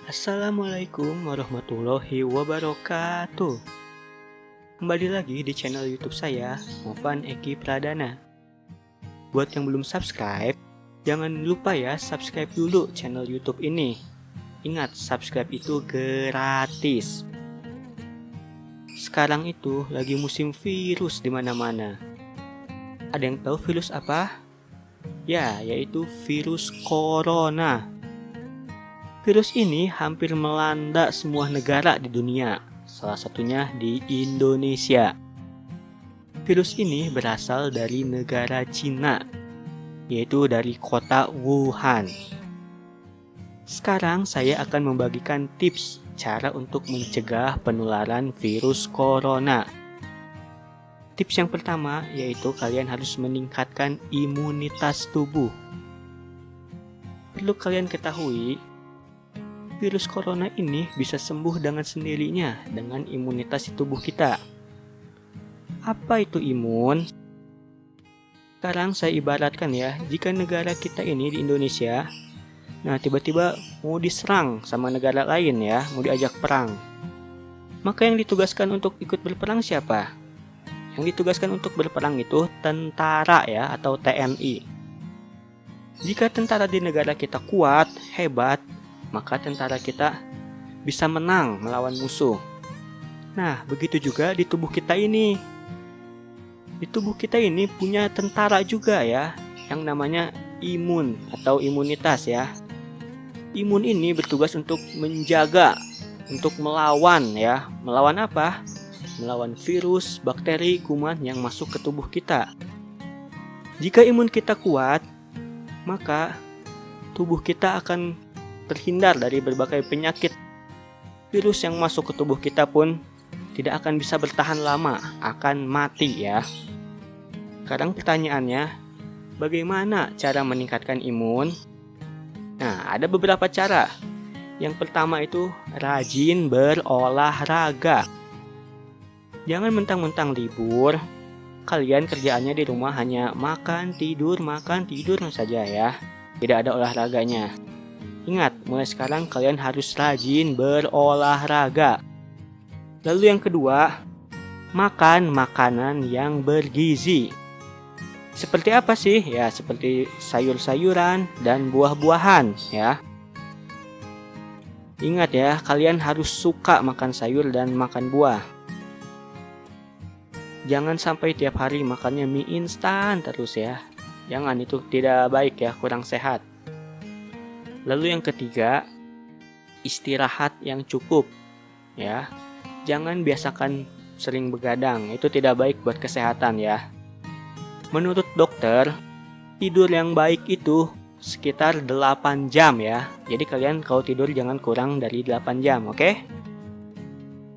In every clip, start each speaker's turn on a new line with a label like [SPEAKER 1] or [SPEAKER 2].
[SPEAKER 1] Assalamualaikum warahmatullahi wabarakatuh. Kembali lagi di channel YouTube saya, Movan Eki Pradana. Buat yang belum subscribe, jangan lupa ya subscribe dulu channel YouTube ini. Ingat, subscribe itu gratis. Sekarang itu lagi musim virus di mana-mana. Ada yang tahu virus apa? Ya, yaitu virus corona. Virus ini hampir melanda semua negara di dunia, salah satunya di Indonesia. Virus ini berasal dari negara Cina, yaitu dari kota Wuhan. Sekarang saya akan membagikan tips cara untuk mencegah penularan virus corona. Tips yang pertama yaitu kalian harus meningkatkan imunitas tubuh. Perlu kalian ketahui, virus corona ini bisa sembuh dengan sendirinya dengan imunitas tubuh kita. Apa itu imun? Sekarang saya ibaratkan ya, jika negara kita ini di Indonesia, nah tiba-tiba mau diserang sama negara lain ya, mau diajak perang. Maka yang ditugaskan untuk ikut berperang siapa? Yang ditugaskan untuk berperang itu tentara ya, atau TNI. Jika tentara di negara kita kuat, hebat, maka tentara kita bisa menang melawan musuh. Nah, begitu juga di tubuh kita ini. Di tubuh kita ini punya tentara juga ya, yang namanya imun atau imunitas ya. Imun ini bertugas untuk menjaga, untuk melawan ya. Melawan apa? Melawan virus, bakteri, kuman yang masuk ke tubuh kita. Jika imun kita kuat, maka tubuh kita akan terhindar dari berbagai penyakit. Virus yang masuk ke tubuh kita pun tidak akan bisa bertahan lama, akan mati ya. Sekarang pertanyaannya, bagaimana cara meningkatkan imun? Nah, ada beberapa cara. Yang pertama itu rajin berolahraga. Jangan mentang-mentang libur, kalian kerjaannya di rumah hanya makan, tidur saja ya. Tidak ada olahraganya. Ingat, mulai sekarang kalian harus rajin berolahraga. Lalu yang kedua, makan makanan yang bergizi. Seperti apa sih? Ya, seperti sayur-sayuran dan buah-buahan ya. Ingat ya, kalian harus suka makan sayur dan makan buah. Jangan sampai tiap hari makannya mie instan terus ya. Jangan, itu tidak baik ya, kurang sehat. Lalu yang ketiga, istirahat yang cukup ya. Jangan biasakan sering begadang, itu tidak baik buat kesehatan ya. Menurut dokter, tidur yang baik itu sekitar 8 jam ya. Jadi kalian kalau tidur jangan kurang dari 8 jam, oke?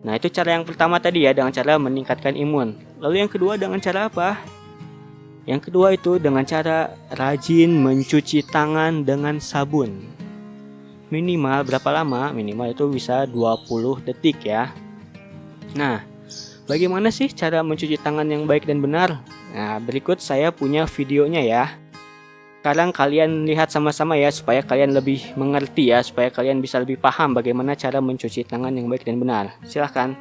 [SPEAKER 1] Nah, itu cara yang pertama tadi ya, dengan cara meningkatkan imun. Lalu yang kedua dengan cara apa? Yang kedua itu dengan cara rajin mencuci tangan dengan sabun. Minimal berapa lama? Minimal itu bisa 20 detik ya. Nah, bagaimana sih cara mencuci tangan yang baik dan benar? Nah, berikut saya punya videonya ya. Sekarang kalian lihat sama-sama ya, supaya kalian lebih mengerti ya, supaya kalian bisa lebih paham bagaimana cara mencuci tangan yang baik dan benar. Silahkan.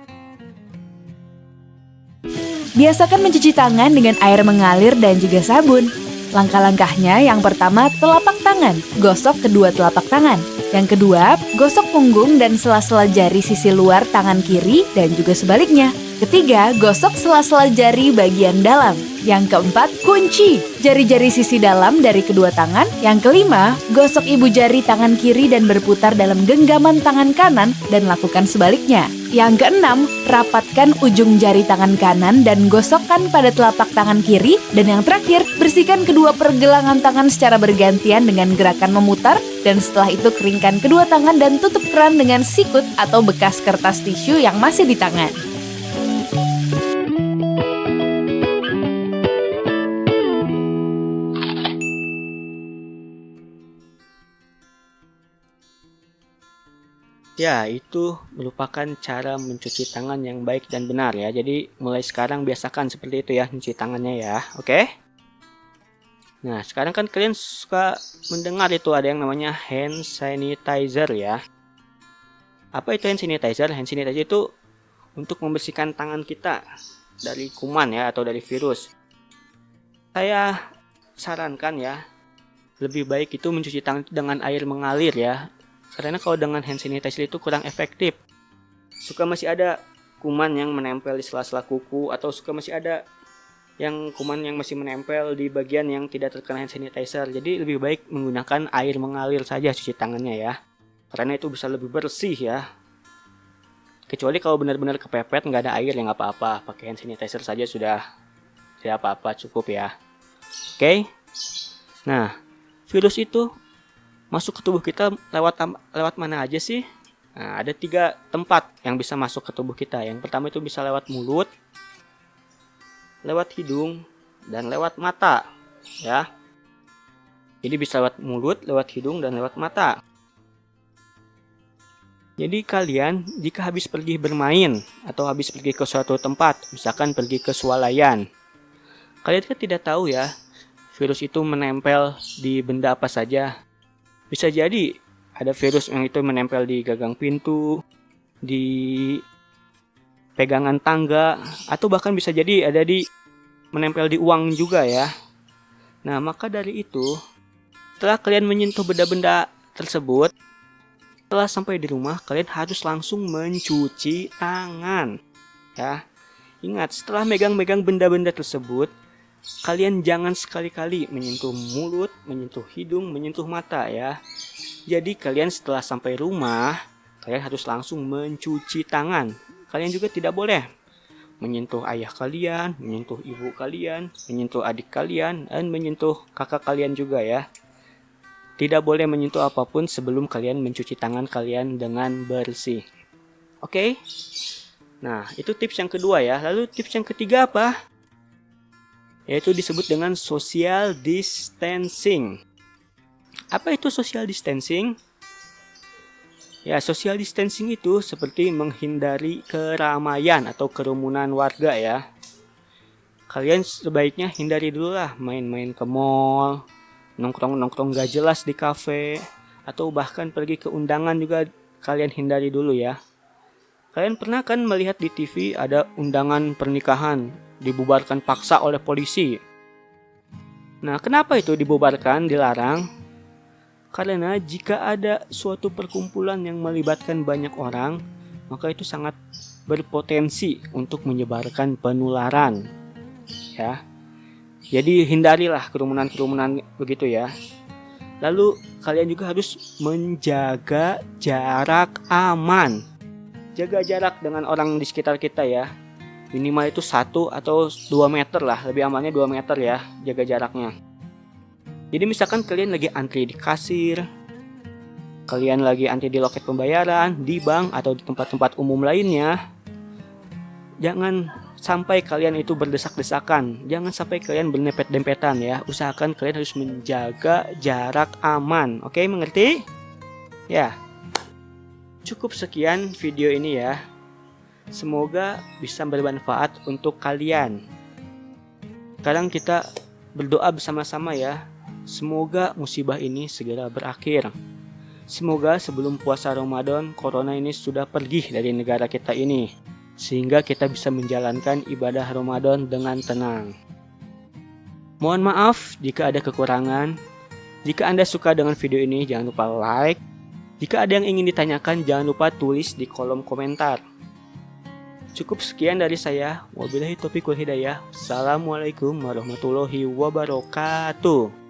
[SPEAKER 2] Biasakan mencuci tangan dengan air mengalir dan juga sabun. Langkah-langkahnya, yang pertama telapak tangan, gosok kedua telapak tangan. Yang kedua, gosok punggung dan sela-sela jari sisi luar tangan kiri dan juga sebaliknya. Ketiga, gosok sela-sela jari bagian dalam. Yang keempat, kunci jari-jari sisi dalam dari kedua tangan. Yang kelima, gosok ibu jari tangan kiri dan berputar dalam genggaman tangan kanan dan lakukan sebaliknya. Yang keenam, rapatkan ujung jari tangan kanan dan gosokkan pada telapak tangan kiri. Dan yang terakhir, bersihkan kedua pergelangan tangan secara bergantian dengan gerakan memutar. Dan setelah itu keringkan kedua tangan dan tutup keran dengan sikut atau bekas kertas tisu yang masih di tangan.
[SPEAKER 1] Ya, itu merupakan cara mencuci tangan yang baik dan benar ya. Jadi mulai sekarang biasakan seperti itu ya, mencuci tangannya ya. Oke? Nah, sekarang kan kalian suka mendengar itu ada yang namanya hand sanitizer ya. Apa itu hand sanitizer? Hand sanitizer itu untuk membersihkan tangan kita dari kuman ya atau dari virus. Saya sarankan ya, lebih baik itu mencuci tangan dengan air mengalir ya. Karena kalau dengan hand sanitizer itu kurang efektif. Suka masih ada kuman yang menempel di sela-sela kuku, atau suka masih ada yang kuman yang masih menempel di bagian yang tidak terkena hand sanitizer. Jadi lebih baik menggunakan air mengalir saja cuci tangannya ya, karena itu bisa lebih bersih ya. Kecuali kalau benar-benar kepepet nggak ada air, ya nggak apa-apa, pakai hand sanitizer saja sudah tidak apa-apa, cukup ya. Oke. Nah, virus itu masuk ke tubuh kita lewat mana aja sih? Nah, ada 3 tempat yang bisa masuk ke tubuh kita. Yang pertama itu bisa lewat mulut, lewat hidung, dan lewat mata ya. Jadi bisa lewat mulut, lewat hidung, dan lewat mata. Jadi kalian jika habis pergi bermain atau habis pergi ke suatu tempat, misalkan pergi ke swalayan, kalian kan tidak tahu ya virus itu menempel di benda apa saja. Bisa jadi ada virus yang itu menempel di gagang pintu, di pegangan tangga, atau bahkan bisa jadi ada menempel di uang juga ya. Nah, maka dari itu, setelah kalian menyentuh benda-benda tersebut, setelah sampai di rumah, kalian harus langsung mencuci tangan ya. Ingat, setelah megang-megang benda-benda tersebut, kalian jangan sekali-kali menyentuh mulut, menyentuh hidung, menyentuh mata ya. Jadi kalian setelah sampai rumah, kalian harus langsung mencuci tangan. Kalian juga tidak boleh menyentuh ayah kalian, menyentuh ibu kalian, menyentuh adik kalian, dan menyentuh kakak kalian juga ya. Tidak boleh menyentuh apapun sebelum kalian mencuci tangan kalian dengan bersih. Oke? Nah, itu tips yang kedua ya. Lalu tips yang ketiga apa? Yaitu disebut dengan social distancing. Apa itu social distancing? Ya, social distancing itu seperti menghindari keramaian atau kerumunan warga ya. Kalian sebaiknya hindari dulu lah main-main ke mall, nongkrong-nongkrong gak jelas di kafe, atau bahkan pergi ke undangan juga kalian hindari dulu ya. Kalian pernah kan melihat di TV ada undangan pernikahan dibubarkan paksa oleh polisi. Nah, kenapa itu dibubarkan, dilarang? Karena jika ada suatu perkumpulan yang melibatkan banyak orang, maka itu sangat berpotensi untuk menyebarkan penularan. Ya. Jadi hindarilah kerumunan-kerumunan begitu ya. Lalu kalian juga harus menjaga jarak aman. Jaga jarak dengan orang di sekitar kita ya. Minimal itu 1 atau 2 meter lah, lebih amannya 2 meter ya, jaga jaraknya. Jadi misalkan kalian lagi antri di kasir, kalian lagi antri di loket pembayaran, di bank, atau di tempat-tempat umum lainnya, jangan sampai kalian itu berdesak-desakan, jangan sampai kalian berdempet-dempetan ya. Usahakan kalian harus menjaga jarak aman, oke, mengerti? Ya, cukup sekian video ini ya. Semoga bisa bermanfaat untuk kalian. Sekarang kita berdoa bersama-sama ya. Semoga musibah ini segera berakhir. Semoga sebelum puasa Ramadan, corona ini sudah pergi dari negara kita ini, sehingga kita bisa menjalankan ibadah Ramadan dengan tenang. Mohon maaf jika ada kekurangan. Jika Anda suka dengan video ini, jangan lupa like. Jika ada yang ingin ditanyakan, jangan lupa tulis di kolom komentar. Cukup sekian dari saya. Wabillahi taufiq wal hidayah. Assalamualaikum warahmatullahi wabarakatuh.